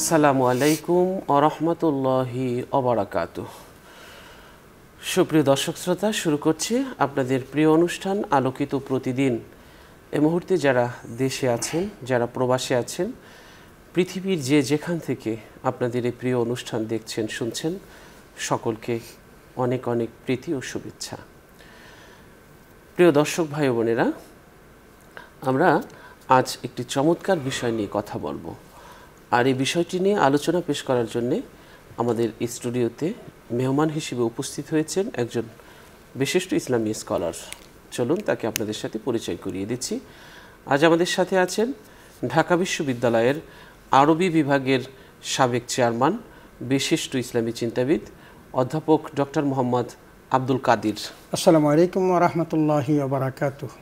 আসসালামু আলাইকুম ওয়া রাহমাতুল্লাহি ওয়া বারাকাতুহু। সুপ্রিয় দর্শক শ্রোতা, শুরু করছি আপনাদের প্রিয় অনুষ্ঠান আলোকিত প্রতিদিন। এই মুহূর্তে যারা দেশে আছেন, যারা প্রবাসে আছেন, পৃথিবীর যে যেখান থেকে আপনাদের এই প্রিয় অনুষ্ঠান দেখছেন, শুনছেন, সকলকে অনেক অনেক প্রীতি ও শুভেচ্ছা। প্রিয় দর্শক ভাই বোনেরা, আমরা আজ একটি চমৎকার বিষয় নিয়ে কথা বলবো। আর এই বিষয়টি নিয়ে আলোচনা পেশ করার জন্যে আমাদের স্টুডিওতে মেহমান হিসেবে উপস্থিত হয়েছেন একজন বিশিষ্ট ইসলামী স্কলার। চলুন তাকে আপনাদের সাথে পরিচয় করিয়ে দিচ্ছি। আজ আমাদের সাথে আছেন ঢাকা বিশ্ববিদ্যালয়ের আরবি বিভাগের সাবেক চেয়ারম্যান, বিশিষ্ট ইসলামী চিন্তাবিদ অধ্যাপক ডক্টর মোহাম্মদ আব্দুল কাদির। আসসালামু আলাইকুম ওয়া রাহমাতুল্লাহি ওয়া বারাকাতুহু।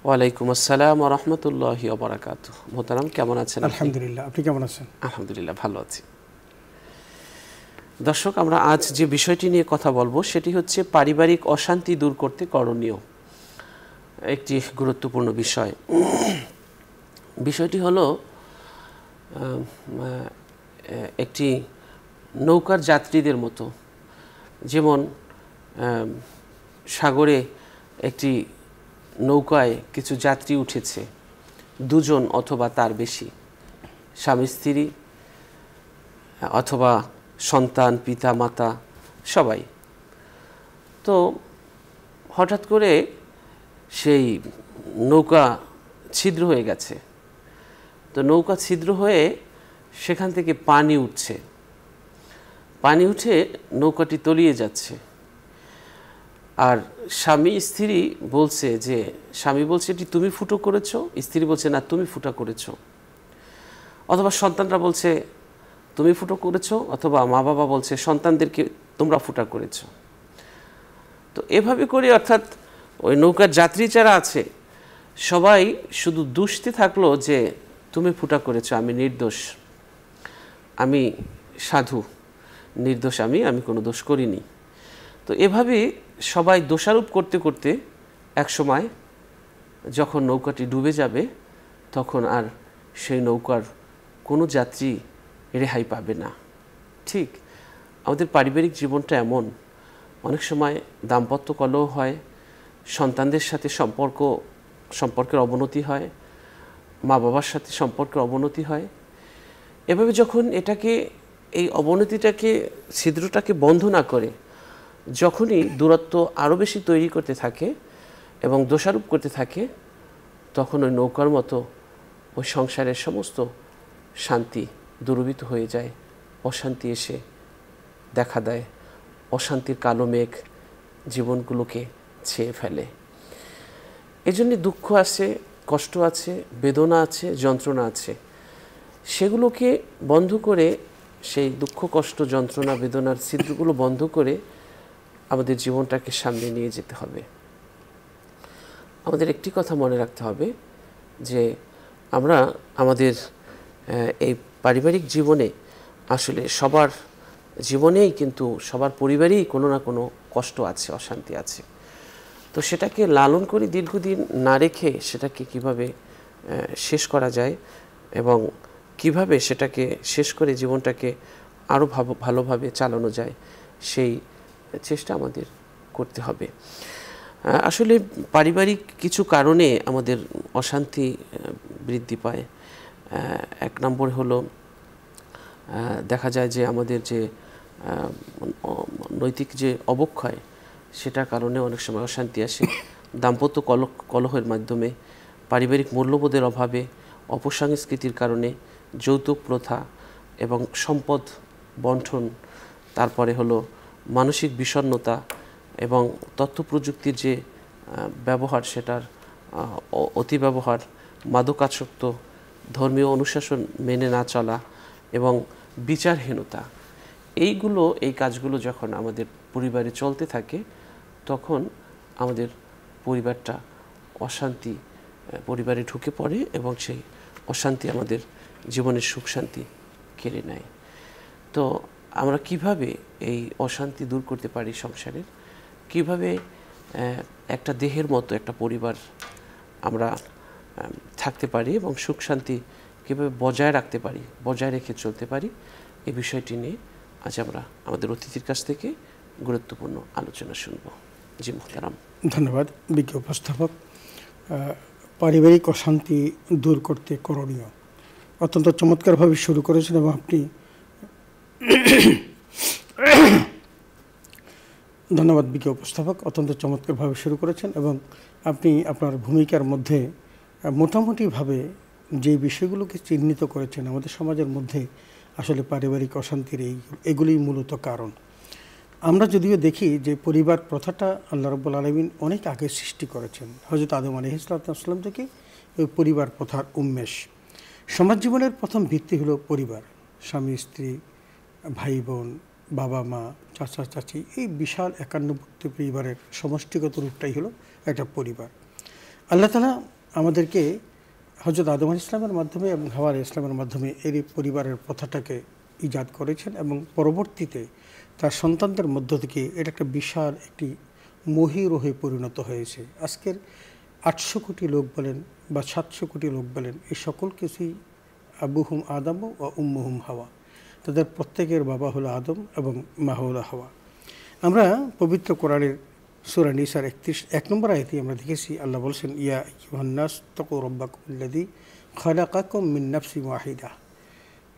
ওয়ালাইকুম আসসালাম ওয়া রাহমাতুল্লাহি ওয়া বারাকাতুহু। মোহতারাম, কেমন আছেন? আলহামদুলিল্লাহ, আপনি কেমন আছেন? আলহামদুলিল্লাহ, ভালো আছি। দর্শক, আমরা আজ যে বিষয়টি নিয়ে কথা বলবো সেটি হচ্ছে পারিবারিক অশান্তি দূর করতে করণীয় একটি গুরুত্বপূর্ণ বিষয়। বিষয়টি হলো একটি নৌকার যাত্রীদের মতো। যেমন সাগরে একটি নৌকায় কিছু যাত্রী উঠেছে, দুজন অথবা তার বেশি, স্বামী স্ত্রী অথবা সন্তান, পিতা মাতা, সবাই। তো হঠাৎ করে সেই নৌকা ছিদ্র হয়ে গেছে। তো নৌকা ছিদ্র হয়ে সেখান থেকে পানি উঠছে, পানি উঠে নৌকাটি তলিয়ে যাচ্ছে। আর স্বামী স্ত্রী বলছে যে, স্বামী বলছে এটি তুমি ফুটো করেছো, স্ত্রী বলছে না তুমি ফুটা করেছো। অথবা সন্তানরা বলছে তুমি ফুটো করেছো, অথবা মা বাবা বলছে সন্তানদেরকে তোমরা ফুটা করেছো। তো এভাবে করে অর্থাৎ ওই নৌকার যাত্রী যারা আছে সবাই শুধু দুষতে থাকলো যে তুমি ফুটা করেছো, আমি নির্দোষ, আমি সাধু, নির্দোষ, আমি কোনো দোষ করিনি। তো এভাবে সবাই দোষারোপ করতে করতে একসময় যখন নৌকাটি ডুবে যাবে, তখন আর সেই নৌকার কোনো যাত্রী রেহাই পাবে না। ঠিক আমাদের পারিবারিক জীবনটা এমন, অনেক সময় দাম্পত্য কলহ হয়, সন্তানদের সাথে সম্পর্কের অবনতি হয়, মা বাবার সাথে সম্পর্কের অবনতি হয়। এভাবে যখন এই অবনতিটাকে, ছিদ্রটাকে বন্ধ না করে যখনই দূরত্ব আরও বেশি তৈরি করতে থাকে এবং দোষারোপ করতে থাকে, তখন ওই নৌকার মতো ওই সংসারের সমস্ত শান্তি দুর্বৃত হয়ে যায়, অশান্তি এসে দেখা দেয়, অশান্তির কালো মেঘ জীবনগুলোকে ছেয়ে ফেলে। এজন্য দুঃখ আছে, কষ্ট আছে, বেদনা আছে, যন্ত্রণা আছে। সেগুলোকে বন্ধ করে, সেই দুঃখ, কষ্ট, যন্ত্রণা, বেদনার ছিদ্রগুলো বন্ধ করে আমাদের জীবনটাকে সামনে নিয়ে যেতে হবে। আমাদের একটি কথা মনে রাখতে হবে যে আমরা আমাদের এই পারিবারিক জীবনে আসলে সবার জীবনেই, কিন্তু সবার পরিবারেই কোনো না কোনো কষ্ট আছে, অশান্তি আছে। তো সেটাকে লালন করে দীর্ঘদিন না রেখে সেটাকে কিভাবে শেষ করা যায় এবং কিভাবে সেটাকে শেষ করে জীবনটাকে আরও ভালোভাবে চালানো যায়, সেই চেষ্টা আমাদের করতে হবে। আসলে পারিবারিক কিছু কারণে আমাদের অশান্তি বৃদ্ধি পায়। এক নম্বর হলো, দেখা যায় যে আমাদের যে নৈতিক যে অবক্ষয়, সেটার কারণে অনেক সময় অশান্তি আসে। দাম্পত্য কলহের মাধ্যমে, পারিবারিক মূল্যবোধের অভাবে, অপসংস্কৃতির কারণে, যৌতুক প্রথা এবং সম্পদ বণ্টন, তারপরে হলো মানসিক বিষণ্ণতা এবং তথ্য প্রযুক্তির যে ব্যবহার, সেটার অতিব্যবহার, মাদকাসক্ত, ধর্মীয় অনুশাসন মেনে না চলা এবং বিচারহীনতা, এই কাজগুলো যখন আমাদের পরিবারে চলতে থাকে, তখন আমাদের পরিবারটা অশান্তি পরিবারে ঢুকে পড়ে এবং সেই অশান্তি আমাদের জীবনের সুখ শান্তি কেড়ে নেয়। তো আমরা কিভাবে এই অশান্তি দূর করতে পারি সংসারের, কিভাবে একটা দেহের মতো একটা পরিবার আমরা থাকতে পারি এবং সুখ শান্তি কীভাবে বজায় রাখতে পারি, বজায় রেখে চলতে পারি, এই বিষয়টি নিয়ে আজ আমরা আমাদের অতিথির কাছ থেকে গুরুত্বপূর্ণ আলোচনা শুনব। জি মুহতারাম। ধন্যবাদ বিজ্ঞ উপস্থাপক। পারিবারিক অশান্তি দূর করতে করণীয় অত্যন্ত চমৎকারভাবে শুরু করেছেন এবং আপনি ধন্যবাদ বিজ্ঞ উপস্থাপক, অত্যন্ত চমৎকারভাবে শুরু করেছেন এবং আপনি আপনার ভূমিকার মধ্যে মোটামুটিভাবে যে বিষয়গুলোকে চিহ্নিত করেছেন আমাদের সমাজের মধ্যে আসলে পারিবারিক অশান্তির এগুলি মূলত কারণ। আমরা যদিও দেখি যে পরিবার প্রথাটা আল্লাহ রাব্বুল আলামিন অনেক আগে সৃষ্টি করেছেন, হযরত আদম আলাইহিস সালাম থেকে ওই পরিবার প্রথার উন্মেষ। সমাজ জীবনের প্রথম ভিত্তি হলো পরিবার, স্বামী স্ত্রী, ভাই বোন, বাবা মা, চাচা চাচি, এই বিশাল 51 পরিবারের সমষ্টিগত রূপটাই হলো একটা পরিবার। আল্লাহ তাআলা আমাদেরকে হযরত আদম আলাইহিস সালামের মাধ্যমে এবং হাওয়া আলাইহিস সালামের মাধ্যমে এই পরিবারের প্রথাটাকে ইজাদ করেছেন এবং পরবর্তীতে তার সন্তানদের মধ্য থেকে এটা একটা বিশাল একটি মহীরুহে পরিণত হয়েছে। আজকের 800 কোটি লোক বলেন বা 700 কোটি লোক বলেন, এই সকল কিছুই আবুহুম আদম ও উম্মুহুম হাওয়া, তাদের প্রত্যেকের বাবা হলো আদম এবং মা হলো হাওয়া। আমরা পবিত্র কোরআনের সূরা নিসার 1 নম্বর আয়াতে আমরা দেখেছি আল্লাহ বলছেন, ইয়া আইয়ুহান নাস তাকু রাব্বাকুমুল্লাযী খালাকাকুম মিন নাফসিন ওয়াহিদা,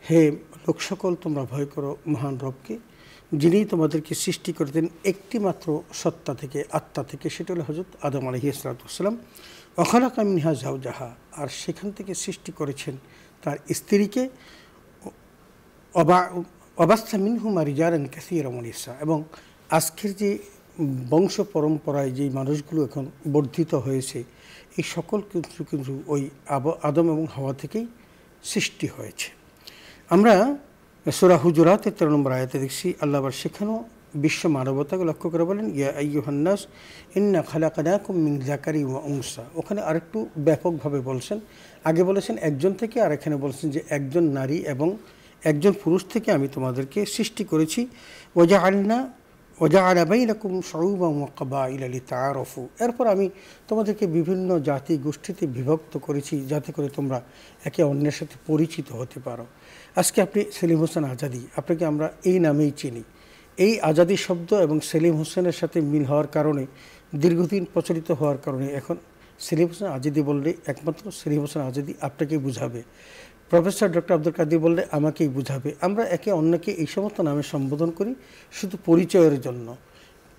হে লোক সকল তোমরা ভয় করো মহান রবকে, যিনি তোমাদেরকে সৃষ্টি করেছেন একটি মাত্র সত্তা থেকে, আত্মা থেকে, সেটা হলো হযরত আদম আলাইহিস সালাম। ওয়া খালাকা মিনহা যাওজাহা, আর সেখান থেকে সৃষ্টি করেছেন তার স্ত্রীকে, ওয়াবাসসা মিনহুমা রিজালান কাসীরান ওয়া নিসা। এবং আজকের যে বংশ পরম্পরায় যে মানুষগুলো এখন বর্ধিত হয়েছে, এই সকল কিছু কিন্তু ওই আদম এবং হাওয়া থেকেই সৃষ্টি হয়েছে। আমরা সূরা হুজুরাতের 13 নম্বর আয়াতে দেখছি আল্লাহ আবার সেখানেও বিশ্ব মানবতাকে লক্ষ্য করে বলেন, ইয়া আইয়ুহান নাস ইন্না খালাকনাকুম মিন যাকারিন ওয়া উনসা। ওখানে আরেকটু ব্যাপকভাবে বলছেন, আগে বলেছেন একজন থেকে, আর এখানে বলছেন যে একজন নারী এবং একজন পুরুষ থেকে আমি তোমাদেরকে সৃষ্টি করেছি। ওয়াজআলা বাইনাকুম শুউবান ওয়া ক্বাবাইলা লিতাআরাফু, এরপর আমি তোমাদেরকে বিভিন্ন জাতি গোষ্ঠীতে বিভক্ত করেছি যাতে করে তোমরা একে অন্যের সাথে পরিচিত হতে পারো। আজকে আপনি সেলিম হোসেন আজাদি, আপনাকে আমরা এই নামেই চিনি। এই আজাদি শব্দ এবং সেলিম হোসেনের সাথে মিল হওয়ার কারণে, দীর্ঘদিন প্রচলিত হওয়ার কারণে এখন সেলিম হোসেন আজাদি বললে একমাত্র সেলিম হোসেন আজাদি আপনাকেই বুঝাবে, প্রফেসর ডক্টর আব্দুল কাদির বললে আমাকেই বুঝাবে। আমরা একে অন্যকে এই সমস্ত নামে সম্বোধন করি শুধু পরিচয়ের জন্য।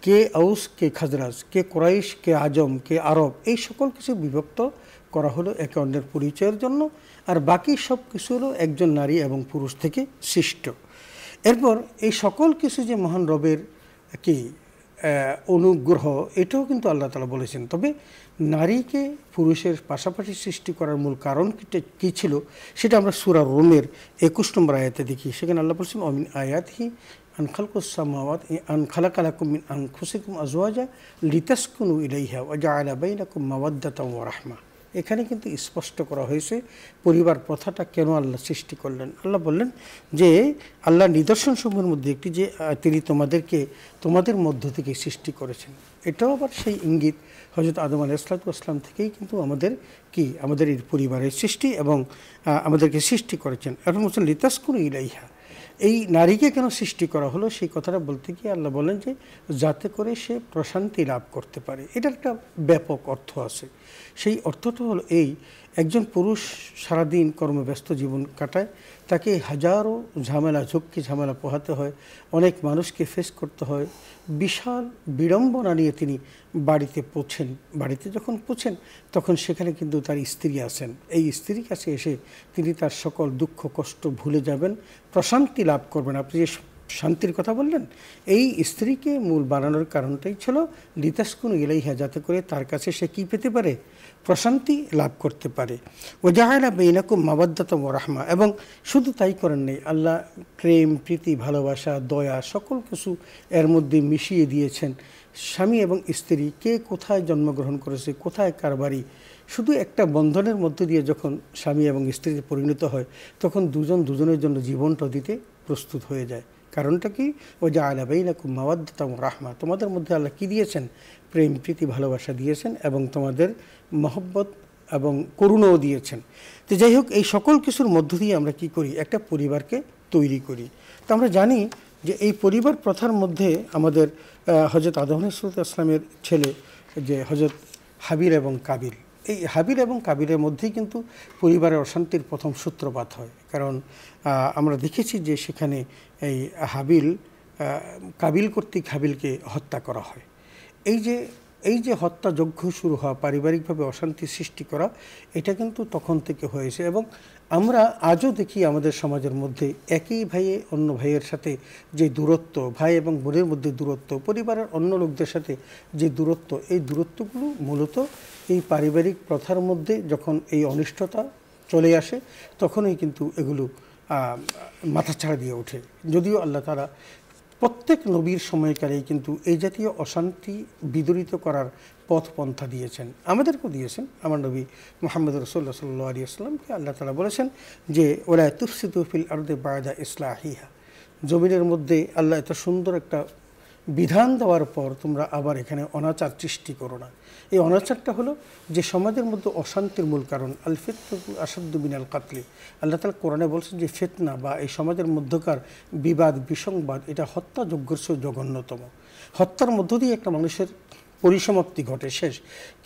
কে আউস, কে খাজরাজ, কে কোরাইশ, কে আজম, কে আরব, এই সকল কিছু বিভক্ত করা হলো একে অন্যের পরিচয়ের জন্য, আর বাকি সব কিছু হলো একজন নারী এবং পুরুষ থেকে সৃষ্ট। এরপর এই সকল কিছু যে মহান রবের কি অনুগ্রহ, এটাও কিন্তু আল্লাহ তাআলা বলেছেন। তবে নারীকে পুরুষের পাশাপাশি সৃষ্টি করার মূল কারণ কী ছিল সেটা আমরা সূরা রুমের 21 নম্বর আয়াতে দেখি। সেখানে আল্লাহ বলছেন, অমিন আয়াতিহি আন খালাকাস সামাওয়াতি আন খালাকা লাকুম মিন আনফুসিকুম আজওয়াজা লিতাসকুনু ইলাইহা ওয়া জাআলা বাইনাকুম মাওয়াদ্দাতান ওয়া রাহমা। এখানে কিন্তু স্পষ্ট করা হয়েছে পরিবার প্রথাটা কেন আল্লাহ সৃষ্টি করলেন। আল্লাহ বললেন যে আল্লাহ নিদর্শনসমূহের মধ্যে একটি যে তিনি তোমাদেরকে তোমাদের মধ্য থেকে সৃষ্টি করেছেন। এটাও আবার সেই ইঙ্গিত হযরত আদম আলাইহিস সালাম থেকেই কিন্তু আমাদের এই পরিবারের সৃষ্টি এবং আমাদেরকে সৃষ্টি করেছেন। এখন বলছেন লিতাসকুনু ইলাইহা, এই নারীকে কেন সৃষ্টি করা হলো সেই কথাটা বলতে গিয়ে আল্লাহ বলেন যে যাতে করে সে প্রশান্তি লাভ করতে পারে। এটার একটা ব্যাপক অর্থ আছে। সেই অর্থটা হলো এই, একজন পুরুষ সারাদিন কর্মব্যস্ত জীবন কাটায়, তাকে হাজারো ঝামেলা, ঝক্কি ঝামেলা পোহাতে হয়, অনেক মানুষকে ফেস করতে হয়, বিশাল বিড়ম্বনা নিয়ে তিনি বাড়িতে পৌঁছেন। বাড়িতে যখন পৌঁছেন তখন সেখানে কিন্তু তার স্ত্রী আছেন। এই স্ত্রীর কাছে এসে তিনি তার সকল দুঃখ কষ্ট ভুলে যাবেন, প্রশান্তি লাভ করবেন। আপনি যে শান্তির কথা বললেন, এই স্ত্রীকে মূল বানানোর কারণটাই ছিল লিতাসকুনু ইলাইহা, যাতে করে তার কাছে সে কী পেতে পারে, প্রশান্তি লাভ করতে পারে। ওয়া জাআলা বাইনাকুম মাওয়াদ্দাতান ওয়া রাহমা, এবং শুধু তাই করেন নেই, আল্লাহ প্রেম, প্রীতি, ভালোবাসা, দয়া সকল কিছু এর মধ্যে মিশিয়ে দিয়েছেন। স্বামী এবং স্ত্রী কে কোথায় জন্মগ্রহণ করেছে, কোথায় কার বাড়ি, শুধু একটা বন্ধনের মধ্য দিয়ে যখন স্বামী এবং স্ত্রীতে পরিণত হয় তখন দুজন দুজনের জন্য জীবনটা দিতে প্রস্তুত হয়ে যায়। কারণটা কি, ও জাআলা বাইনাকুম মাওয়াদ্দাতান ওয়া রাহমা, তোমাদের মধ্যে আল্লাহ কি দিয়েছেন, প্রেম, প্রীতি, ভালোবাসা দিয়েছেন এবং তোমাদের মহব্বত এবং করুণাও দিয়েছেন। তো যাই হোক, এই সকল কিছুর মধ্য দিয়ে আমরা কি করি, একটা পরিবারকে তৈরি করি। তো আমরা জানি যে এই পরিবার প্রথার মধ্যে আমাদের হজরত আদম আলাইহিসসালামের ছেলে যে হজরত হাবিল এবং কাবিল, এই হাবিল এবং কাবিলের মধ্যেই কিন্তু পরিবারের অশান্তির প্রথম সূত্রপাত হয়। কারণ আমরা দেখেছি যে সেখানে এই হাবিল কাবিল কর্তৃক হাবিলকে হত্যা করা হয়। এই যে হত্যাযজ্ঞ শুরু হওয়া, পারিবারিকভাবে অশান্তি সৃষ্টি করা, এটা কিন্তু তখন থেকে হয়েছে। এবং আমরা আজও দেখি আমাদের সমাজের মধ্যে একই ভাইয়ে অন্য ভাইয়ের সাথে যে দূরত্ব, ভাই এবং বোনের মধ্যে দূরত্ব, পরিবারের অন্য লোকদের সাথে যে দূরত্ব, এই দূরত্বগুলো মূলত এই পারিবারিক প্রথার মধ্যে যখন এই অনিষ্টতা চলে আসে তখনই কিন্তু এগুলো মাথাছাড়া দিয়ে ওঠে। যদিও আল্লাহ তাআলা প্রত্যেক নবীর সময়কালেই কিন্তু এই জাতীয় অশান্তি বিদরিত করার পথ পন্থা দিয়েছেন, আমাদেরকেও দিয়েছেন। আমার নবী মুহাম্মদ রাসূলুল্লাহ সাল্লাল্লাহু আলাইহি ওয়াসাল্লামকে আল্লাহ তাআলা বলেছেন যে ওয়ালা তুফসিদু ফিল আরদি বা'দা ইসলাহিহা, জমিনের মধ্যে আল্লাহ এত সুন্দর একটা বিধান দেওয়ার পর তোমরা আবার এখানে অনাচার সৃষ্টি করো না। এই অনাচারটা হলো যে সমাজের মধ্যে অশান্তির মূল কারণ। আল ফিতনাতু আশাদ্দু মিনাল কাতলি, আল্লাহ তাআলা কোরআনে বলছেন যে ফিতনা বা এই সমাজের মধ্যকার বিবাদ বিসংবাদ, এটা হত্যাযজ্ঞের চেয়ে জঘন্যতম। হত্যার মধ্য দিয়ে একটা মানুষের পরিসমাপ্তি ঘটে, শেষ।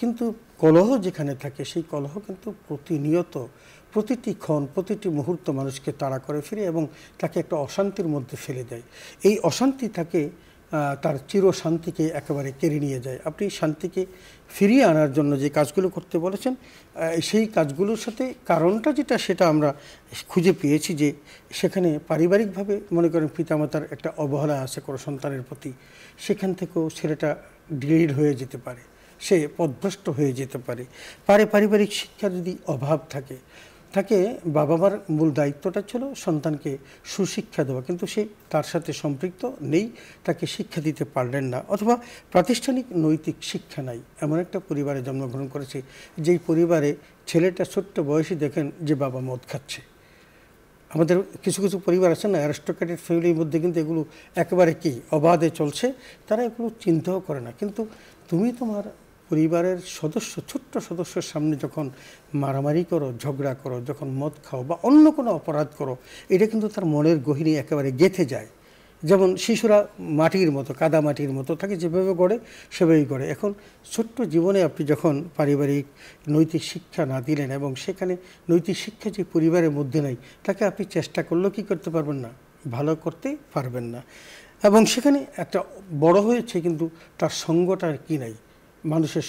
কিন্তু কলহ যেখানে থাকে সেই কলহ কিন্তু প্রতিনিয়ত, প্রতিটি ক্ষণ, প্রতিটি মুহূর্ত মানুষকে তাড়া করে ফিরে এবং তাকে একটা অশান্তির মধ্যে ফেলে দেয়। এই অশান্তি তাকে তার চির শান্তিকে একেবারে কেড়ে নিয়ে যায়। আপনি শান্তিকে ফিরিয়ে আনার জন্য যে কাজগুলো করতে বলেছেন, সেই কাজগুলোর সাথে কারণটা যেটা, সেটা আমরা খুঁজে পেয়েছি যে সেখানে পারিবারিকভাবে মনে করেন পিতামাতার একটা অবহেলা আছে কোনো সন্তানের প্রতি, সেখান থেকেও ছেলেটা ডিলিট হয়ে যেতে পারে, সে পথভ্রষ্ট হয়ে যেতে পারে। পারিবারিক শিক্ষার যদি অভাব থাকে, বাবা মার মূল দায়িত্বটা ছিল সন্তানকে সুশিক্ষা দেওয়া, কিন্তু সে তার সাথে সম্পৃক্ত নেই, তাকে শিক্ষা দিতে পারলেন না, অথবা প্রাতিষ্ঠানিক নৈতিক শিক্ষা নাই। এমন একটা পরিবারে জন্মগ্রহণ করেছে যেই পরিবারে ছেলেটা ছোট্ট বয়সে দেখেন যে বাবা মদ খাচ্ছে। আমাদের কিছু কিছু পরিবার আছে না, অ্যারিস্টোক্রেটেড ফ্যামিলির মধ্যে কিন্তু এগুলো একেবারে কি অবাধে চলছে, তারা এগুলো চিন্তাও করে না। কিন্তু তুমি তোমার পরিবারের ছোট্ট সদস্যের সামনে যখন মারামারি করো, ঝগড়া করো, যখন মদ খাও বা অন্য কোনো অপরাধ করো, এটা কিন্তু তার মনের গহীনে একেবারে গেঁথে যায়। যেমন শিশুরা মাটির মতো, কাদা মাটির মতো থাকে, যেভাবে গড়ে সেভাবেই গড়ে। এখন ছোট্ট জীবনে আপনি যখন পারিবারিক নৈতিক শিক্ষা না দিলেন, এবং সেখানে নৈতিক শিক্ষা যে পরিবারের মধ্যে নাই, তাকে আপনি চেষ্টা করলেও কি করতে পারবেন না, ভালো করতে পারবেন না। এবং সেখানে একটা বড় হয়েছে কিন্তু তার সঙ্গটা কি নাই,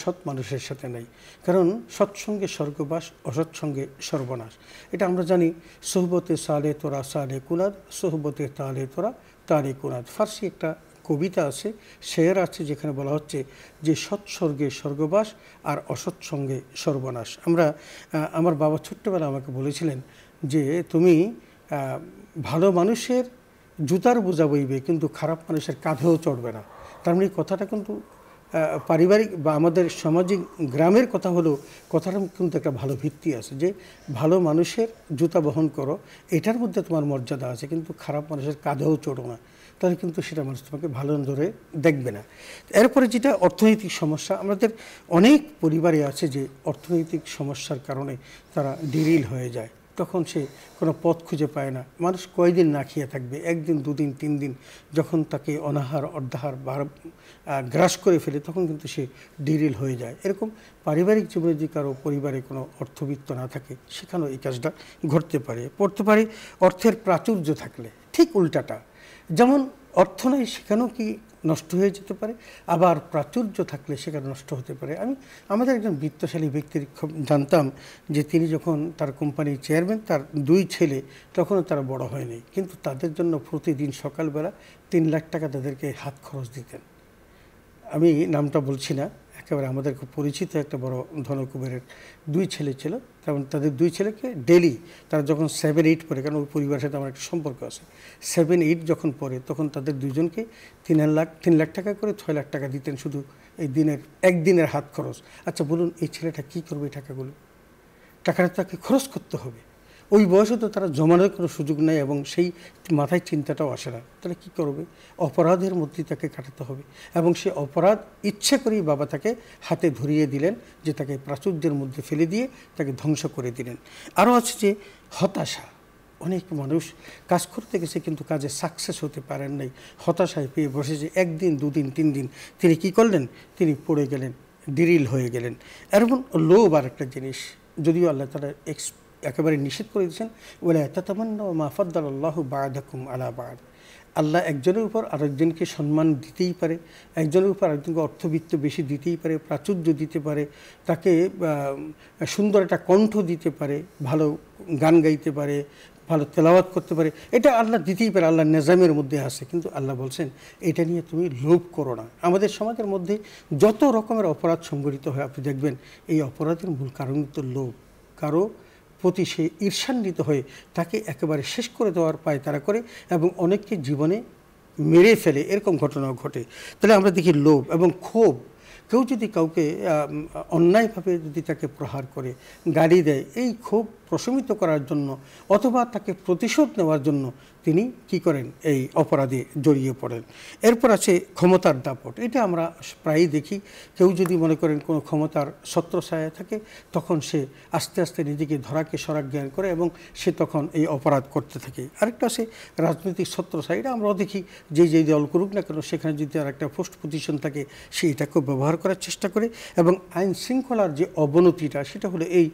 সৎ মানুষের সাথে নাই। কারণ সৎসঙ্গে স্বর্গবাস, অসৎসঙ্গে সর্বনাশ। এটা আমরা জানি। সোহবতে সালে তোরা সালে কুনাদ, সোহবতে তালে তোরা তালে কুনাদ। ফার্সি একটা কবিতা আছে, শের আছে, যেখানে বলা হচ্ছে যে সৎসর্গে স্বর্গবাস আর অসৎসঙ্গে সর্বনাশ। আমার বাবা ছোট্টবেলা আমাকে বলেছিলেন যে তুমি ভালো মানুষের জুতার বোঝা বইবে, কিন্তু খারাপ মানুষের কাঁধেও চড়বে না। তার মানে কথাটা কিন্তু পারিবারিক বা আমাদের সামাজিক গ্রামের কথা হলো, কথাটার কিন্তু একটা ভালো ভিত্তি আছে যে ভালো মানুষের জুতা বহন করো, এটার মধ্যে তোমার মর্যাদা আছে, কিন্তু খারাপ মানুষের কাঁধেও চড়ো না, তাহলে কিন্তু সেটা মানুষ তোমাকে ভালো ধরে দেখবে না। এরপরে যেটা অর্থনৈতিক সমস্যা, আমাদের অনেক পরিবারে আছে যে অর্থনৈতিক সমস্যার কারণে তারা ডিরিল হয়ে যায়। তখন সে কোনো পথ খুঁজে পায় না। মানুষ কয়দিন না খেয়ে থাকবে, একদিন, দুদিন, 3 দিন, যখন তাকে অনাহার অর্ধাহার গ্রাস করে ফেলে, তখন কিন্তু সে ডিরিল হয়ে যায়। এরকম পারিবারিক জীবনে যদি কারো পরিবারে কোনো অর্থবিত্ত না থাকে, সেখানেও এই কাজটা পড়তে পারে। অর্থের প্রাচুর্য থাকলে ঠিক উল্টাটা, যেমন অর্থ নাই সেখানেও কি নষ্ট হয়ে যেতে পারে, আবার প্রাচুর্য থাকলে সেখানে নষ্ট হতে পারে। আমাদের একজন বিত্তশালী ব্যক্তির জানতাম যে তিনি যখন তার কোম্পানির চেয়ারম্যান, তার 2 ছেলে, তখনও তারা বড় হয়নি, কিন্তু তাদের জন্য প্রতিদিন সকালবেলা 3 লাখ টাকা তাদেরকে হাত খরচ দিতেন। আমি নামটা বলছি না, একেবারে আমাদের খুব পরিচিত একটা বড় ধনকুবেরের 2 ছেলে ছিল। তেমন তাদের 2 ছেলেকে ডেলি তারা যখন 7-8 পড়ে, কারণ ওই পরিবারের সাথে আমার একটা সম্পর্ক আছে, 7-8 যখন পড়ে, তখন তাদের 2জনকে 3 লাখ টাকা করে 6 লাখ টাকা দিতেন শুধু এই একদিনের হাত খরচ। আচ্ছা বলুন, এই ছেলেটা কী করবে? টাকাটা তাকে খরচ করতে হবে। ওই বয়সে তো তারা জমানোর কোনো সুযোগ নেই এবং সেই মাথায় চিন্তাটাও আসে না। তাহলে কী করবে? অপরাধের মধ্যেই তাকে কাটাতে হবে এবং সে অপরাধ ইচ্ছে করেই বাবা তাকে হাতে ধরিয়ে দিলেন, যে তাকে প্রাচুর্যের মধ্যে ফেলে দিয়ে তাকে ধ্বংস করে দিলেন। আরও আছে যে হতাশা। অনেক মানুষ কাজ করতে গেছে কিন্তু কাজে সাকসেস হতে পারেন নাই, হতাশায় পেয়ে বসেছে। একদিন, দুদিন, 3 দিন তিনি কি করলেন? তিনি পড়ে গেলেন, ডিরিল হয়ে গেলেন। এরকম লোভ আর একটা জিনিস, যদিও আল্লাহ তাআলা একেবারে নিষেধ করে দিয়েছেন, ওয়ালা তাতামান্নাউ মা ফাদ্দালাল্লাহু বা'দাকুম আলা বা'দ। আল্লাহ একজনের উপর আরেকজনকে সম্মান দিতেই পারে, একজনের উপর আরেকজনকে অর্থবিত্ত বেশি দিতেই পারে, প্রাচুর্য দিতে পারে, তাকে সুন্দর একটা কণ্ঠ দিতে পারে, ভালো গান গাইতে পারে, ভালো তেলাওয়াত করতে পারে, এটা আল্লাহ দিতেই পারে, আল্লাহ নিজামের মধ্যে আছে। কিন্তু আল্লাহ বলছেন এটা নিয়ে তুমি লোভ করো না। আমাদের সমাজের মধ্যে যত রকমের অপরাধ সংঘটিত হয় আপনি দেখবেন এই অপরাধের মূল কারণ তো লোভ। কারো প্রতি সে ঈর্ষান্বিত হয়ে তাকে একেবারে শেষ করে দেওয়ার পায় তারা করে এবং অনেককে জীবনে মেরে ফেলে, এরকম ঘটনাও ঘটে। তাহলে আমরা দেখি লোভ এবং ক্ষোভ। কেউ যদি কাউকে অন্যায়ভাবে যদি তাকে প্রহার করে, গালি দেয়, এই ক্ষোভ প্রশমিত করার জন্য অথবা তাকে প্রতিশোধ নেওয়ার জন্য তিনি কি করেন? এই অপরাধে জড়িয়ে পড়েন। এরপর আছে ক্ষমতার দাপট। এটা আমরা প্রায়ই দেখি, কেউ যদি মনে করেন কোনো ক্ষমতার ছত্রছায়া থাকে তখন সে আস্তে আস্তে নিজেকে ধরাকে সরাক জ্ঞান করে এবং সে তখন এই অপরাধ করতে থাকে। আরেকটা আছে রাজনৈতিক ছত্রছায়া। এটা আমরাও দেখি, যে দল করুক না কেন সেখানে যদি আর একটা পোস্ট পজিশন থাকে সে এটাকেও ব্যবহার করার চেষ্টা করে। এবং আইন শৃঙ্খলার যে অবনতিটা সেটা হলো এই,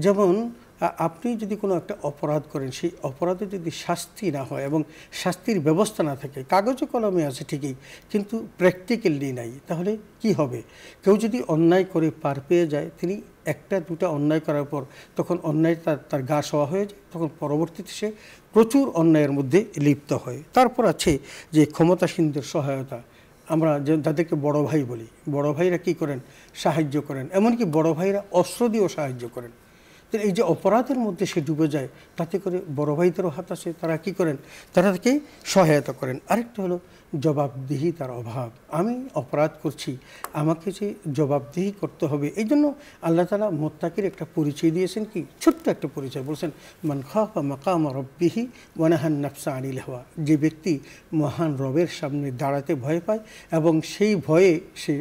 যেমন আপনি যদি কোনো একটা অপরাধ করেন, সেই অপরাধে যদি শাস্তি না হয় এবং শাস্তির ব্যবস্থা না থাকে, কাগজে কলমে আছে ঠিকই কিন্তু প্র্যাকটিক্যালি নাই, তাহলে কি হবে? কেউ যদি অন্যায় করে পার পেয়ে যায়, তিনি একটা দুটা অন্যায় করার পর তখন অন্যায় তার গা সওয়া হয়ে যায়, তখন পরবর্তীতে সে প্রচুর অন্যায়ের মধ্যে লিপ্ত হয়। তারপর আছে যে ক্ষমতাসীনদের সহায়তা। আমরা যাদেরকে বড় ভাই বলি, বড় ভাইরা কী করেন? সাহায্য করেন, এমনকি বড় ভাইরা অস্ত্র দিয়েও সাহায্য করেন। তো এই যে অপরাধের মধ্যে সে ডুবে যায়, তাতে করে বড় ভাইদেরও হাত আসে, তারা কি করেন? তারা তাকে সহায়তা করেন। আরেকটা হলো জবাবদিহিতার অভাব। আমি অপরাধ করছি, আমাকে যে জবাবদিহি করতে হবে, এই জন্য আল্লাহ তাআলা মুত্তাকির একটা পরিচয় দিয়েছেন, কি ছোট্ট একটা পরিচয়, বলছেন মান খাফা মাকামা রাব্বিহি ওয়া নাহান নাফসা আনিল হাওয়া। যে ব্যক্তি মহান রবের সামনে দাঁড়াতে ভয় পায় এবং সেই ভয়ে সে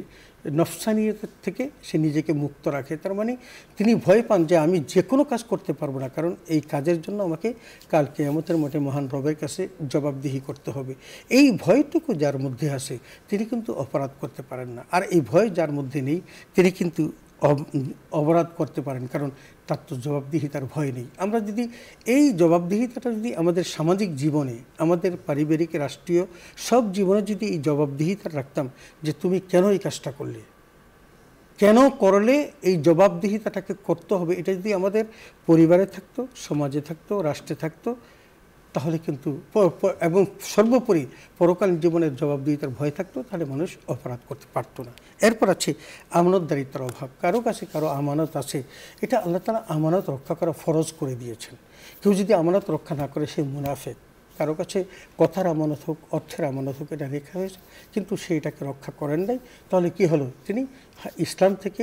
নফসানিয়তের থেকে সে নিজেকে মুক্ত রাখে। তার মানে তিনি ভয় পান যে আমি যে কোনো কাজ করতে পারবো না, কারণ এই কাজের জন্য আমাকে কাল কিয়ামতের মাঠে মহান রবের কাছে জবাবদিহি করতে হবে। এই ভয়টুকু যার মধ্যে আছে তিনি কিন্তু অপরাধ করতে পারেন না। আর এই ভয় যার মধ্যে নেই তিনি কিন্তু অপরাধ করতে পারেন, কারণ তার তো জবাবদিহিতার ভয় নেই। আমরা যদি এই জবাবদিহিতাটা যদি আমাদের সামাজিক জীবনে, আমাদের পারিবারিক, রাষ্ট্রীয় সব জীবনে যদি এই জবাবদিহিতা রাখতাম যে তুমি কেন এই কাজটা করলে, কেন করলে, এই জবাবদিহিতাটাকে করতে হবে, এটা যদি আমাদের পরিবারে থাকতো, সমাজে থাকতো, রাষ্ট্রে থাকতো, তাহলে কিন্তু এবং সর্বোপরি পরকালীন জীবনের জবাবদিহিতার ভয় থাকতো, তাহলে মানুষ অপরাধ করতে পারতো না। এরপর আছে আমানতদারিত্বের অভাব। কারো কাছে কারো আমানত আছে, এটা আল্লাহ তাআলা আমানত রক্ষা করা ফরজ করে দিয়েছেন। কেউ যদি আমানত রক্ষা না করে সে মুনাফিক। কারো কাছে কথার আমানত হোক, অর্থের আমানত হোক, এটা রেখা হয়েছে কিন্তু সে এটাকে রক্ষা করেন নাই, তাহলে কি হলো? তিনি ইসলাম থেকে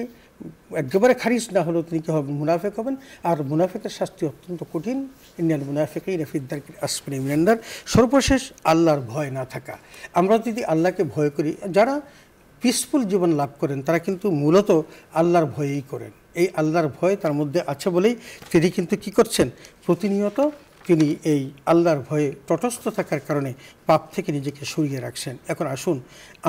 একেবারে খারিজ না হলেও তিনি কী হবেন? মুনাফিক হবেন। আর মুনাফিকের শাস্তি অত্যন্ত কঠিন। ইন্নাল মুনাফিকিনা ফি দারকিল আসফালি মিনান নার। সর্বশেষ আল্লাহর ভয় না থাকা। আমরা যদি আল্লাহকে ভয় করি, যারা পিসফুল জীবন লাভ করেন তারা কিন্তু মূলত আল্লাহর ভয়েই করেন। এই আল্লাহর ভয় তার মধ্যে আছে বলেই তিনি কিন্তু কি করছেন? প্রতিনিয়ত তিনি এই আল্লাহর ভয়ে তটস্থ থাকার কারণে পাপ থেকে নিজেকে সরিয়ে রাখছেন। এখন আসুন